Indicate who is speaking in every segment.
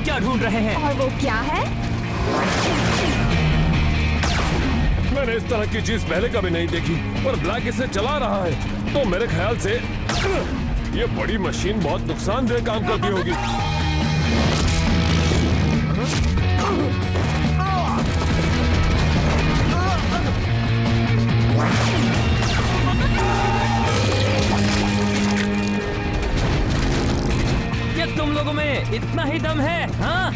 Speaker 1: क्या ढूंढ रहे हैं।
Speaker 2: और वो क्या है?
Speaker 3: मैंने इस तरह की चीज पहले कभी नहीं देखी, पर ब्लैक इसे चला रहा है, तो मेरे ख्याल से ये बड़ी मशीन बहुत नुकसानदेह काम करती होगी।
Speaker 1: क्या तुम लोगों में इतना ही दम है? हाँ?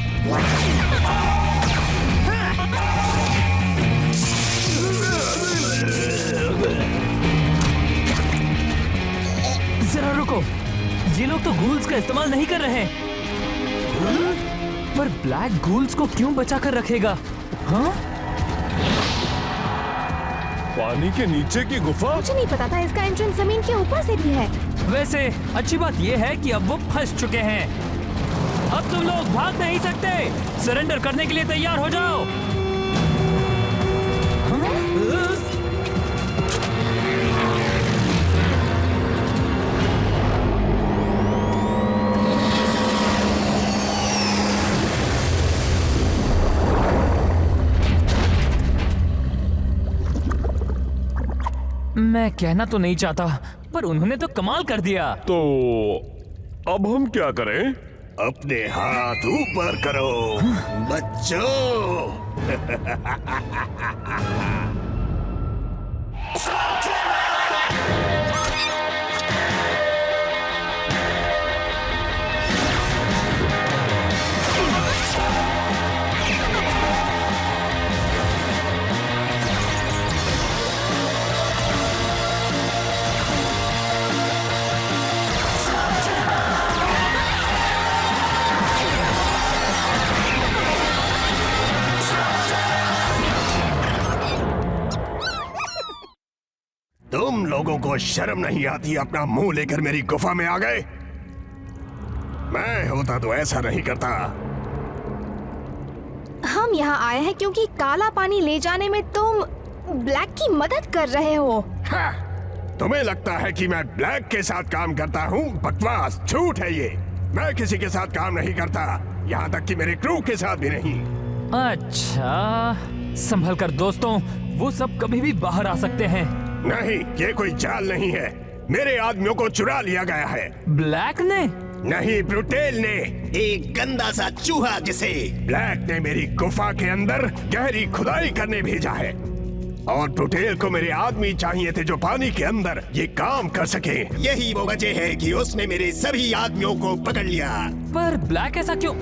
Speaker 1: जरा रुको, ये लोग तो गूल्स का इस्तेमाल नहीं कर रहे हैं। पर ब्लैक गूल्स को क्यों बचा कर रखेगा? हाँ?
Speaker 3: पानी के नीचे की गुफा?
Speaker 2: मुझे नहीं पता था इसका एंट्रेंस जमीन के ऊपर से भी है।
Speaker 1: वैसे अच्छी बात यह है कि अब वो फंस चुके हैं। अब तुम लोग भाग नहीं सकते। सरेंडर करने के लिए तैयार हो जाओ। मैं कहना तो नहीं चाहता, पर उन्होंने तो कमाल कर दिया।
Speaker 3: तो अब हम क्या करें?
Speaker 4: अपने हाथ ऊपर करो बच्चों। तुम लोगों को शर्म नहीं आती? अपना मुंह लेकर मेरी गुफा में आ गए। मैं होता तो ऐसा नहीं करता।
Speaker 2: हम यहाँ आए हैं क्योंकि काला पानी ले जाने में तुम ब्लैक की मदद कर रहे हो।
Speaker 4: हाँ, तुम्हें लगता है कि मैं ब्लैक के साथ काम करता हूँ? बकवास, झूठ है ये। मैं किसी के साथ काम नहीं करता, यहाँ तक कि मेरे क्रू के साथ भी नहीं।
Speaker 1: अच्छा, संभल कर दोस्तों, वो सब कभी भी बाहर आ सकते हैं।
Speaker 4: नहीं, ये कोई जाल नहीं है। मेरे आदमियों को चुरा लिया गया है।
Speaker 1: ब्लैक ने?
Speaker 4: नहीं, ब्रुटेल ने। एक गंदा सा चूहा जिसे ब्लैक ने मेरी गुफा के अंदर गहरी खुदाई करने भेजा है। और ब्रुटेल को मेरे आदमी चाहिए थे जो पानी के अंदर ये काम कर सके। यही वो वजह है कि उसने मेरे सभी आदमियों को पकड़ लिया।
Speaker 1: पर ब्लैक ऐसा क्यों?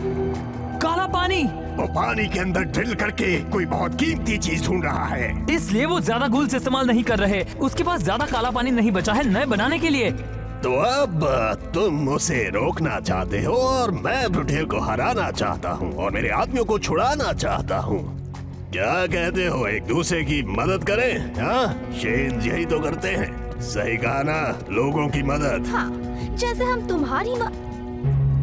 Speaker 1: काला पानी?
Speaker 4: वो पानी के अंदर ड्रिल करके कोई बहुत कीमती चीज ढूंढ रहा है।
Speaker 1: इसलिए वो ज्यादा गूल्स इस्तेमाल नहीं कर रहे। उसके पास ज्यादा काला पानी नहीं बचा है नए बनाने के लिए।
Speaker 4: तो अब तुम उसे रोकना चाहते हो और मैं ब्रुटेल को हराना चाहता हूँ और मेरे आदमियों को छुड़ाना चाहता हूँ। क्या कहते हो, एक दूसरे की मदद करें? हाँ, शेन यही तो करते हैं। सही कहा ना, लोगों की मदद।
Speaker 2: हाँ, जैसे हम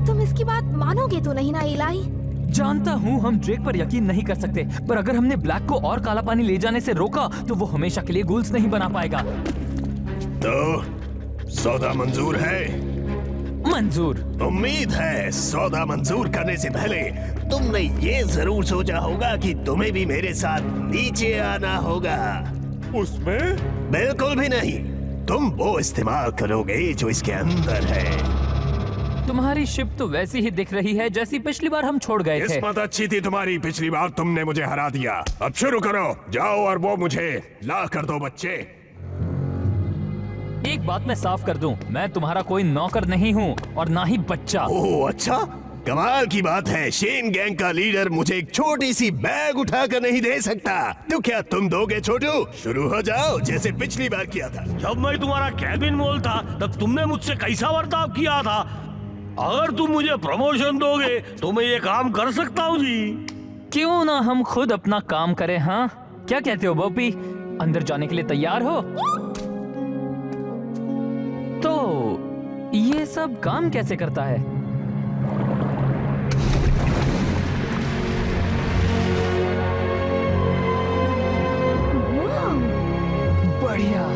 Speaker 2: तुम इसकी बात मानोगे तो नहीं ना इलाही?
Speaker 1: जानता हूँ हम ड्रेक पर यकीन नहीं कर सकते, पर अगर हमने ब्लैक को और काला पानी ले जाने से रोका तो वो हमेशा के लिए गूल्स नहीं बना पाएगा।
Speaker 4: तो सौदा मंजूर है?
Speaker 1: मंजूर।
Speaker 4: उम्मीद है सौदा मंजूर करने से पहले तुमने ये जरूर सोचा होगा कि तुम्हें भी मेरे साथ नीचे आना होगा।
Speaker 3: उसमें?
Speaker 4: बिल्कुल भी नहीं। तुम वो इस्तेमाल करोगे जो इसके अंदर है।
Speaker 1: तुम्हारी शिप तो वैसी ही दिख रही है जैसी पिछली बार हम छोड़ गए थे।
Speaker 4: किस्मत अच्छी थी तुम्हारी, पिछली बार तुमने मुझे हरा दिया। अब शुरू करो, जाओ और वो मुझे ला कर दो बच्चे।
Speaker 1: एक बात मैं साफ कर दूं, मैं तुम्हारा कोई नौकर नहीं हूँ और ना ही बच्चा।
Speaker 4: ओह अच्छा, कमाल की बात है। शेन गैंग का लीडर मुझे एक छोटी सी बैग उठा कर नहीं दे सकता। तो क्या तुम दोगे छोटू? शुरू हो जाओ जैसे पिछली बार किया था।
Speaker 5: जब मैं तुम्हारा कैबिन मोल था तब तुमने मुझसे कैसा बर्ताव किया था? अगर तुम मुझे प्रमोशन दोगे तो मैं ये काम कर सकता हूँ जी।
Speaker 1: क्यों ना हम खुद अपना काम करें? हाँ, क्या कहते हो बॉपी? अंदर जाने के लिए तैयार हो? तो ये सब काम कैसे करता है? बढ़िया।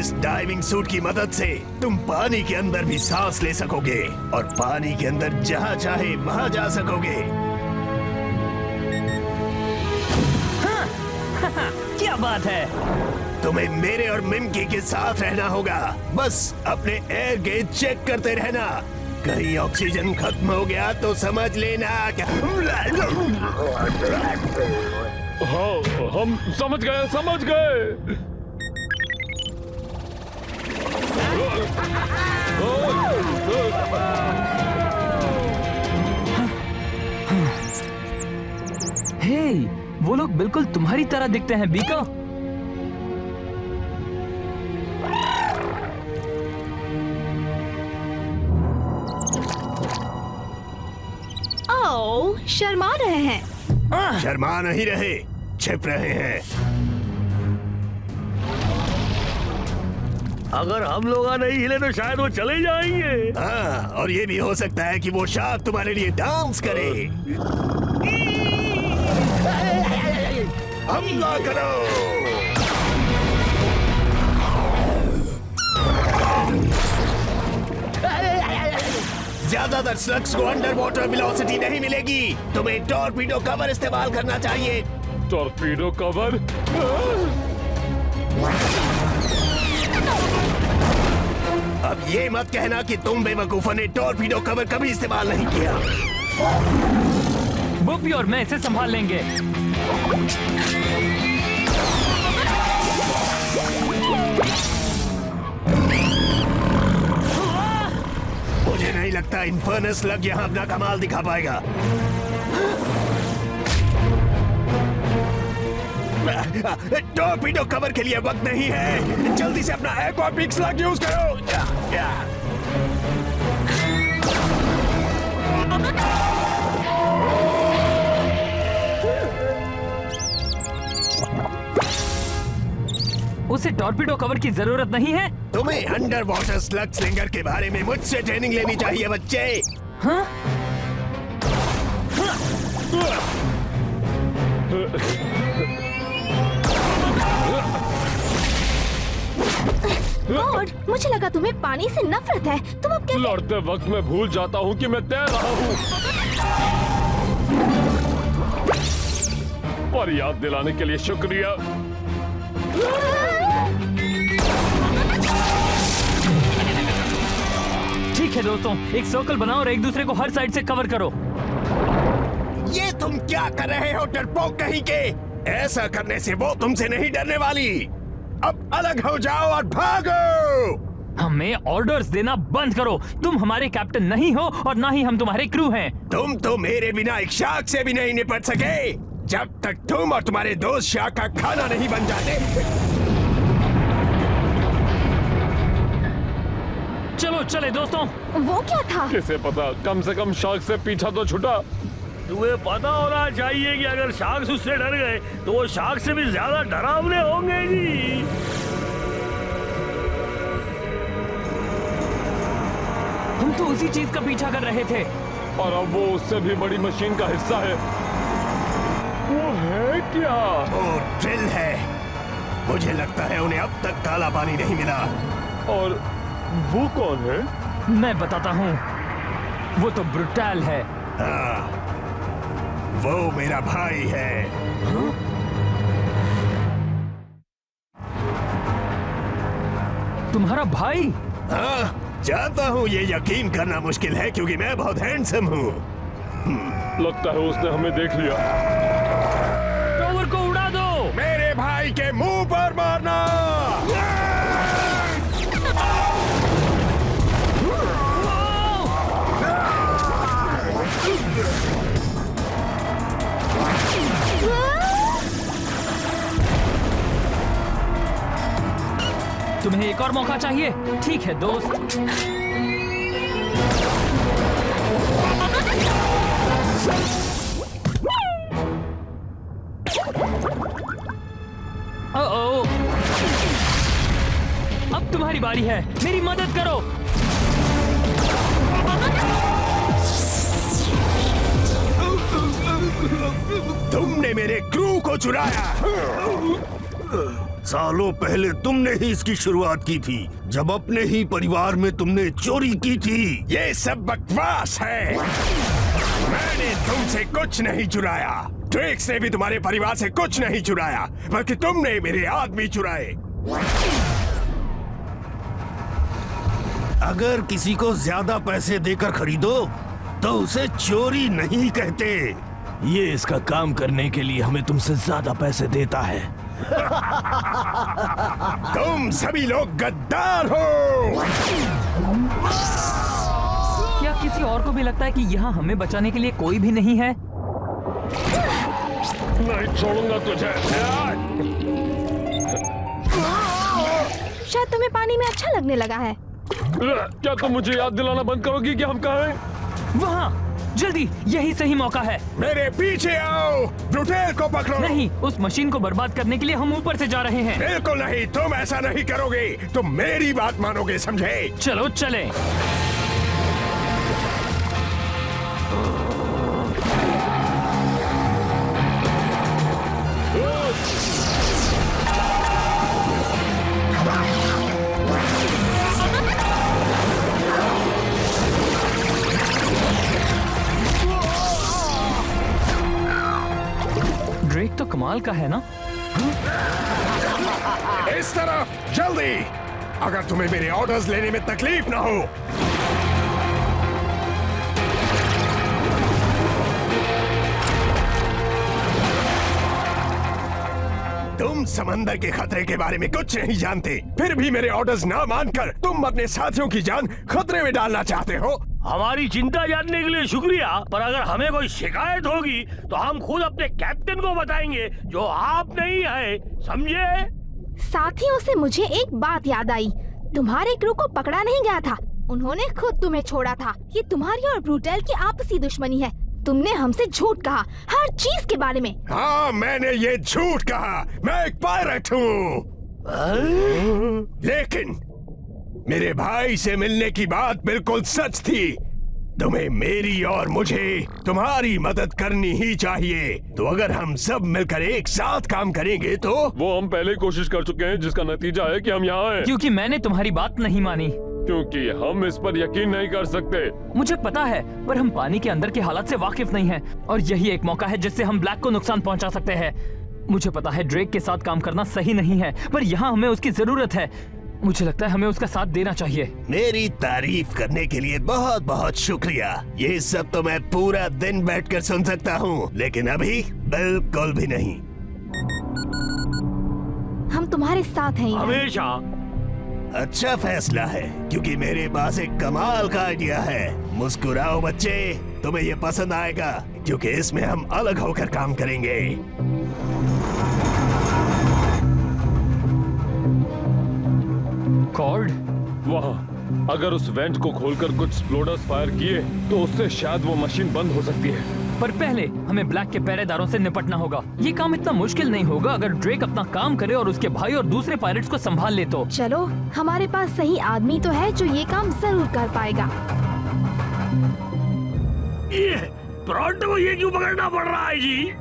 Speaker 4: इस डाइविंग सूट की मदद से तुम पानी के अंदर भी सांस ले सकोगे और पानी के अंदर जहां चाहे वहां जा सकोगे।
Speaker 1: क्या बात है?
Speaker 4: तुम्हें मेरे और मिमकी के साथ रहना होगा। बस अपने एयर गेज चेक करते रहना। कहीं ऑक्सीजन खत्म हो गया तो समझ लेना।
Speaker 3: हाँ, हम समझ गए।
Speaker 1: हे, वो लोग बिल्कुल तुम्हारी तरह दिखते हैं, बीका।
Speaker 2: ओह, शर्मा रहे हैं।
Speaker 4: शर्मा नहीं रहे, छिप रहे हैं।
Speaker 5: अगर हम लोग नहीं हिले तो शायद वो चले जाएंगे।
Speaker 4: हाँ, और ये भी हो सकता है कि वो शार्क तुम्हारे लिए डांस करे। हमला करो। ज्यादातर स्लग्स को अंडर वाटर वेलोसिटी नहीं मिलेगी। तुम्हें टॉर्पीडो कवर इस्तेमाल करना चाहिए।
Speaker 3: Torpedo cover?
Speaker 4: अब ये मत कहना कि तुम बेवकूफों ने टॉर्पीडो कवर कभी इस्तेमाल नहीं किया।
Speaker 1: बुपी और मैं इसे संभाल लेंगे।
Speaker 4: मुझे नहीं लगता इन्फर्नस लग यहाँ अपना कमाल दिखा पाएगा। टॉर्पीडो कवर के लिए वक्त नहीं है। जल्दी से अपना एक्वापिक्स लग यूज करो।
Speaker 1: उसे टॉर्पीडो कवर की जरूरत नहीं है।
Speaker 4: तुम्हें अंडर वाटर स्लग स्लिंगर के बारे में मुझसे ट्रेनिंग लेनी चाहिए बच्चे।
Speaker 1: हाँ?
Speaker 2: गॉड, मुझे लगा तुम्हें पानी से नफरत है। तुम अब कैसे?
Speaker 3: लड़ते वक्त मैं भूल जाता हूँ कि मैं तैर रहा हूँ। और याद दिलाने के लिए शुक्रिया।
Speaker 1: ठीक है दोस्तों, एक सर्कल बनाओ और एक दूसरे को हर साइड से कवर करो।
Speaker 4: ये तुम क्या कर रहे हो डरपोक कहीं के? ऐसा करने से वो तुमसे नहीं डरने वाली। अब अलग हो जाओ और भागो।
Speaker 1: हमें ऑर्डर्स देना बंद करो। तुम हमारे कैप्टन नहीं हो और ना ही हम तुम्हारे क्रू हैं।
Speaker 4: तुम तो मेरे बिना एक शार्क से भी नहीं निपट सके जब तक तुम और तुम्हारे दोस्त शार्क का खाना नहीं बन जाते।
Speaker 1: चलो चले दोस्तों।
Speaker 2: वो क्या था?
Speaker 3: किसे पता, कम से कम शार्क से पीछा तो छुटा।
Speaker 5: तुम्हें पता होना चाहिए कि अगर शार्क्स उससे डर गए तो वो शार्क से भी ज्यादा डरावने होंगे जी।
Speaker 1: हम तो उसी चीज का पीछा कर रहे थे।
Speaker 3: और अब वो उससे भी बड़ी मशीन का हिस्सा है। वो है क्या?
Speaker 4: वो ड्रिल है। मुझे लगता है उन्हें अब तक काला पानी नहीं मिला।
Speaker 3: और वो कौन है?
Speaker 1: मैं बताता हूँ, वो तो ब्रुटैल है।
Speaker 4: हाँ, वो मेरा भाई है।
Speaker 1: तुम्हारा भाई?
Speaker 4: हाँ, जानता हूँ ये यकीन करना मुश्किल है क्योंकि मैं बहुत हैंडसम हूँ।
Speaker 3: लगता है उसने हमें देख लिया।
Speaker 1: टॉवर को उड़ा दो।
Speaker 4: मेरे भाई के मुंह पर मारना।
Speaker 1: तुम्हें एक और मौका चाहिए? ठीक है दोस्त। ओ, अब तुम्हारी बारी है। मेरी मदद करो।
Speaker 4: तुमने मेरे क्रू को चुराया।
Speaker 5: सालों पहले तुमने ही इसकी शुरुआत की थी, जब अपने ही परिवार में तुमने चोरी की थी।
Speaker 4: ये सब बकवास है। मैंने तुमसे कुछ नहीं चुराया। ड्रेक्स ने भी तुम्हारे परिवार से कुछ नहीं चुराया, बल्कि तुमने मेरे आदमी चुराए।
Speaker 5: अगर किसी को ज्यादा पैसे देकर खरीदो तो उसे चोरी नहीं कहते।
Speaker 6: ये इसका काम करने के लिए हमें तुमसे ज्यादा पैसे देता है।
Speaker 4: तुम सभी लोग गद्दार हो।
Speaker 1: क्या किसी और को भी लगता है कि यहाँ हमें बचाने के लिए कोई भी नहीं है?
Speaker 3: नहीं छोड़ूंगा तुझे।
Speaker 2: शायद तुम्हें पानी में अच्छा लगने लगा है।
Speaker 3: क्या तुम मुझे याद दिलाना बंद करोगी कि हम कहाँ हैं?
Speaker 1: वहाँ, जल्दी, यही सही मौका है।
Speaker 4: मेरे पीछे आओ। ब्रूटेल को पकड़ो।
Speaker 1: नहीं, उस मशीन को बर्बाद करने के लिए हम ऊपर से जा रहे हैं।
Speaker 4: बिल्कुल नहीं, तुम ऐसा नहीं करोगे। तुम मेरी बात मानोगे, समझे?
Speaker 1: चलो चलें। ड्रेक तो कमाल का है ना?
Speaker 4: इस तरफ, जल्दी। अगर तुम्हें मेरे ऑर्डर्स लेने में तकलीफ ना हो। तुम समंदर के खतरे के बारे में कुछ नहीं जानते, फिर भी मेरे ऑर्डर्स ना मानकर तुम अपने साथियों की जान खतरे में डालना चाहते हो।
Speaker 5: हमारी चिंता जानने के लिए शुक्रिया, पर अगर हमें कोई शिकायत होगी तो हम खुद अपने कैप्टन को बताएंगे, जो आप नहीं है, समझे?
Speaker 2: साथियों से मुझे एक बात याद आई। तुम्हारे क्रू को पकड़ा नहीं गया था, उन्होंने खुद तुम्हें छोड़ा था। ये तुम्हारी और ब्रूटेल की आपसी दुश्मनी है। तुमने हमसे झूठ कहा हर चीज के बारे में।
Speaker 4: हाँ, मैंने ये झूठ कहा। मैं एक पायलट हूँ। लेकिन मेरे भाई से मिलने की बात बिल्कुल सच थी। तुम्हें मेरी और मुझे तुम्हारी मदद करनी ही चाहिए। तो अगर हम सब मिलकर एक साथ काम करेंगे तो
Speaker 3: वो हम पहले ही कोशिश कर चुके हैं, जिसका नतीजा है कि हम यहाँ हैं।
Speaker 1: क्योंकि मैंने तुम्हारी बात नहीं मानी।
Speaker 3: क्योंकि हम इस पर यकीन नहीं कर सकते।
Speaker 1: मुझे पता है, पर हम पानी के अंदर के हालात से वाकिफ नहीं हैं, और यही एक मौका है जिससे हम ब्लैक को नुकसान पहुंचा सकते हैं। मुझे पता है ड्रेक के साथ काम करना सही नहीं है, पर यहाँ हमें उसकी जरूरत है। मुझे लगता है हमें उसका साथ देना चाहिए।
Speaker 4: मेरी तारीफ करने के लिए बहुत बहुत शुक्रिया। ये सब तो मैं पूरा दिन बैठकर सुन सकता हूँ, लेकिन अभी बिल्कुल भी नहीं।
Speaker 2: हम तुम्हारे साथ हैं यहाँ।
Speaker 5: हमेशा।
Speaker 4: अच्छा फैसला है, क्योंकि मेरे पास एक कमाल का आइडिया है। मुस्कुराओ बच्चे, तुम्हें ये पसंद आएगा, क्योंकि इसमें हम अलग होकर काम करेंगे।
Speaker 1: कॉर्ड,
Speaker 3: वहाँ अगर उस वेंट को खोलकर कुछ एक्सप्लोडर्स फायर किए तो उससे शायद वो मशीन बंद हो सकती है।
Speaker 1: पर पहले हमें ब्लैक के पहरेदारों से निपटना होगा। ये काम इतना मुश्किल नहीं होगा अगर ड्रेक अपना काम करे और उसके भाई और दूसरे पायरेट्स को संभाल ले तो।
Speaker 2: चलो, हमारे पास सही आदमी तो है जो ये काम जरूर कर पाएगा।
Speaker 5: टोरंटो को ये क्यों पकड़ना पड़ रहा है जी?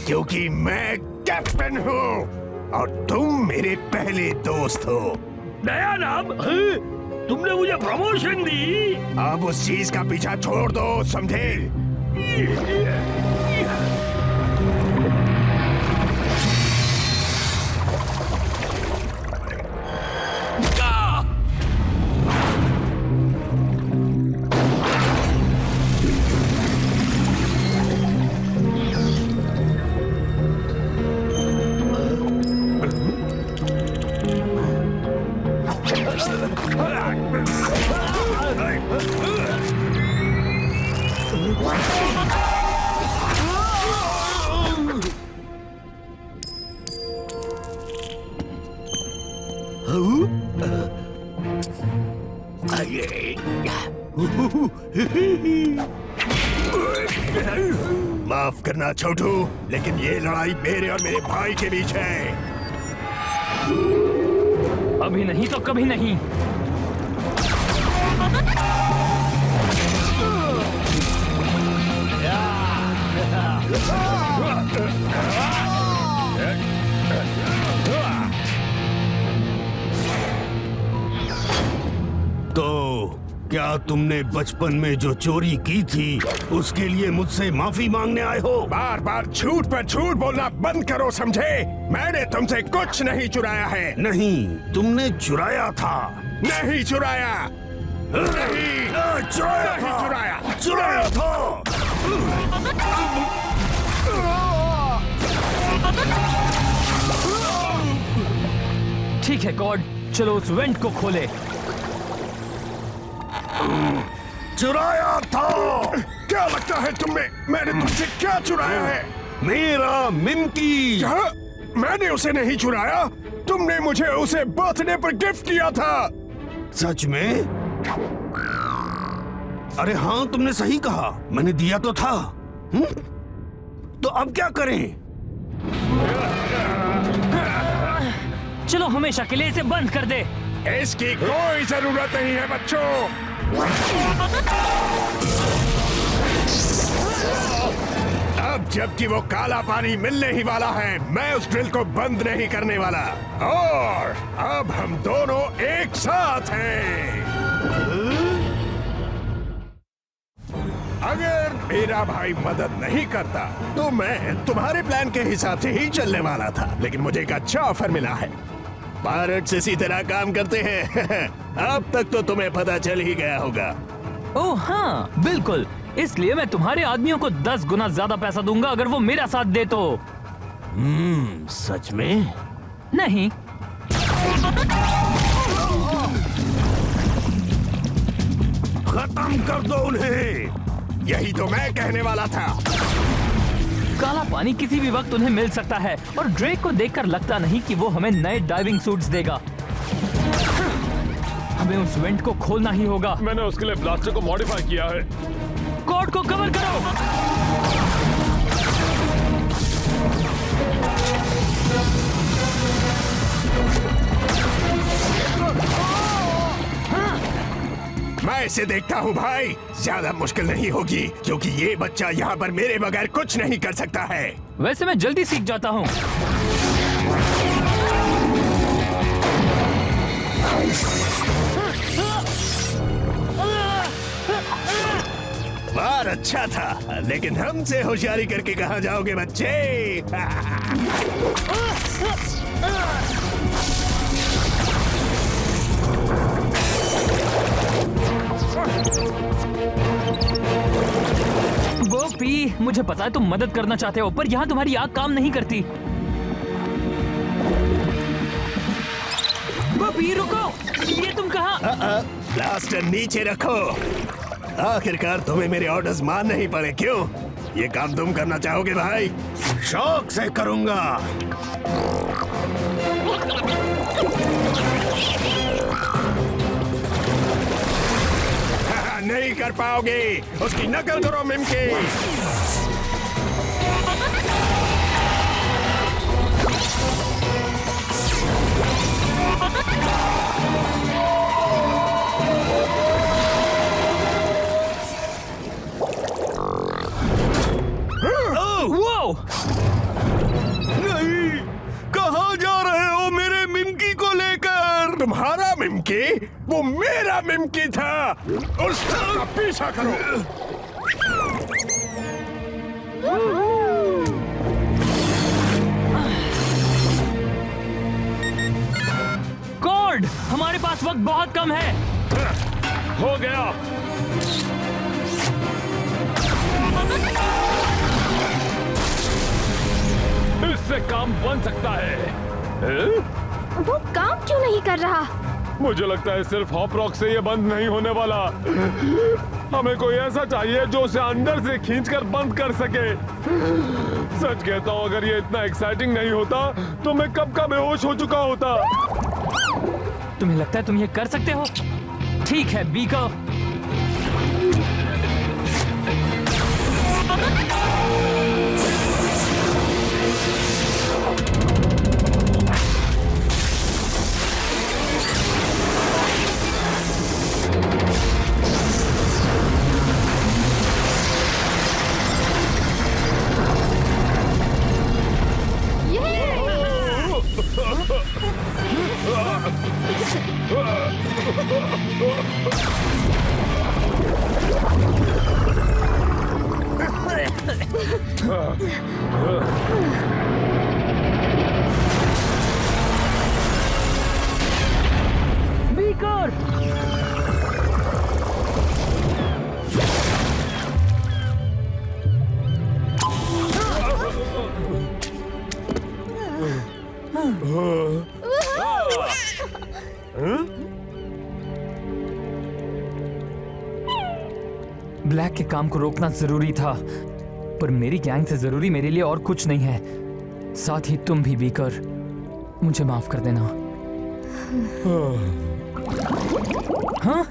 Speaker 4: क्योंकि मैं कैप्टन हूँ और तुम मेरे पहले दोस्त हो।
Speaker 5: नया नाम? तुमने मुझे प्रमोशन दी?
Speaker 4: अब उस चीज का पीछा छोड़ दो, समझे? माफ करना छोटू, लेकिन ये लड़ाई मेरे और मेरे भाई के बीच है।
Speaker 1: अभी नहीं तो कभी नहीं।
Speaker 4: क्या तुमने बचपन में जो चोरी की थी उसके लिए मुझसे माफी मांगने आए हो? बार बार झूठ पर झूठ बोलना बंद करो, समझे? मैंने तुमसे कुछ नहीं चुराया है। नहीं, तुमने चुराया था। नहीं चुराया, नहीं चुराया था।
Speaker 1: ठीक है कॉर्ड, चलो उस वेंट को खोले।
Speaker 4: चुराया था। क्या लगता है तुम्हें मैंने तुमसे क्या चुराया है? मेरा मिमकी। क्या? मैंने उसे नहीं चुराया, तुमने मुझे उसे बर्थडे पर गिफ्ट किया था। सच में? अरे हाँ, तुमने सही कहा, मैंने दिया तो था। तो अब क्या करें?
Speaker 1: चलो हमेशा के लिए इसे बंद कर दे।
Speaker 4: इसकी कोई जरूरत नहीं है बच्चों। अब जबकि वो काला पानी मिलने ही वाला है, मैं उस ड्रिल को बंद नहीं करने वाला। और अब हम दोनों एक साथ हैं। अगर मेरा भाई मदद नहीं करता तो मैं तुम्हारे प्लान के हिसाब से ही चलने वाला था, लेकिन मुझे एक अच्छा ऑफर मिला है। पायलट इसी तरह काम करते हैं। अब तक तो तुम्हें पता चल ही गया होगा।
Speaker 1: ओह हाँ, बिल्कुल। इसलिए मैं तुम्हारे आदमियों को 10 गुना ज्यादा पैसा दूंगा अगर वो मेरा साथ दे तो।
Speaker 6: सच में?
Speaker 1: नहीं।
Speaker 4: खत्म कर दो उन्हें। यही तो मैं कहने वाला था।
Speaker 1: काला पानी किसी भी वक्त उन्हें मिल सकता है और ड्रेक को देखकर लगता नहीं कि वो हमें नए डाइविंग सूट्स देगा। हमें उस वेंट को खोलना ही होगा।
Speaker 3: मैंने उसके लिए ब्लास्टर को मॉडिफाई किया है।
Speaker 1: कॉर्ड को कवर करो।
Speaker 4: मैं इसे देखता हूँ भाई, ज्यादा मुश्किल नहीं होगी क्योंकि ये बच्चा यहाँ पर मेरे बगैर कुछ नहीं कर सकता है।
Speaker 1: वैसे मैं जल्दी सीख जाता हूँ।
Speaker 4: बार अच्छा था, लेकिन हमसे होशियारी करके कहाँ जाओगे बच्चे?
Speaker 1: गोपी, मुझे पता है तुम मदद करना चाहते हो, पर यहाँ तुम्हारी आग काम नहीं करती। गोपी रुको, ये तुम कहाँ?
Speaker 4: ब्लास्टर नीचे रखो। आखिरकार तुम्हें मेरे ऑर्डर्स मानने ही पड़े, क्यों? ये काम तुम करना चाहोगे भाई? शौक से करूंगा। नहीं कर पाओगे, उसकी नकल करो मिमकी।
Speaker 1: वो
Speaker 4: नहीं, कहाँ जा रहे हो मेरे मिमकी को लेकर? तुम्हारा मिमकी? वो मेरा मिमकी था। उसका पीछा करो।
Speaker 1: कॉर्ड, हमारे पास वक्त बहुत कम है।
Speaker 3: हो गया। इससे काम बन सकता है।
Speaker 2: वो काम क्यों नहीं कर रहा?
Speaker 3: मुझे लगता है सिर्फ हॉप रॉक से ये बंद नहीं होने वाला। हमें कोई ऐसा चाहिए जो उसे अंदर से खींचकर बंद कर सके। सच कहता हूँ, अगर ये इतना एक्साइटिंग नहीं होता तो मैं कब का बेहोश हो चुका होता।
Speaker 1: तुम्हें लगता है तुम ये कर सकते हो? ठीक है बीको। बीकर! ब्लैक के काम को रोकना जरूरी था, पर मेरी गैंग से जरूरी मेरे लिए और कुछ नहीं है। साथ ही तुम भी बीकर, मुझे माफ कर देना। हाँ?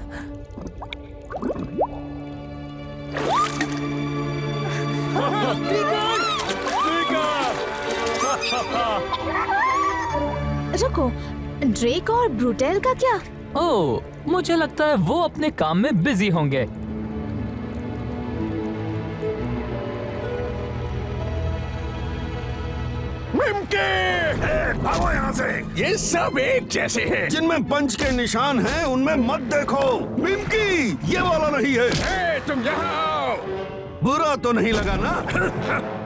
Speaker 2: रुको, ड्रेक और ब्रूटेल का क्या?
Speaker 1: ओह, मुझे लगता है वो अपने काम में बिजी होंगे।
Speaker 4: भागो यहाँ से। ये सब एक जैसे हैं।
Speaker 7: जिनमें पंच के निशान हैं उनमें मत देखो। मिमकी, ये वाला नहीं है।
Speaker 4: तुम यहाँ आओ।
Speaker 7: बुरा तो नहीं लगा ना?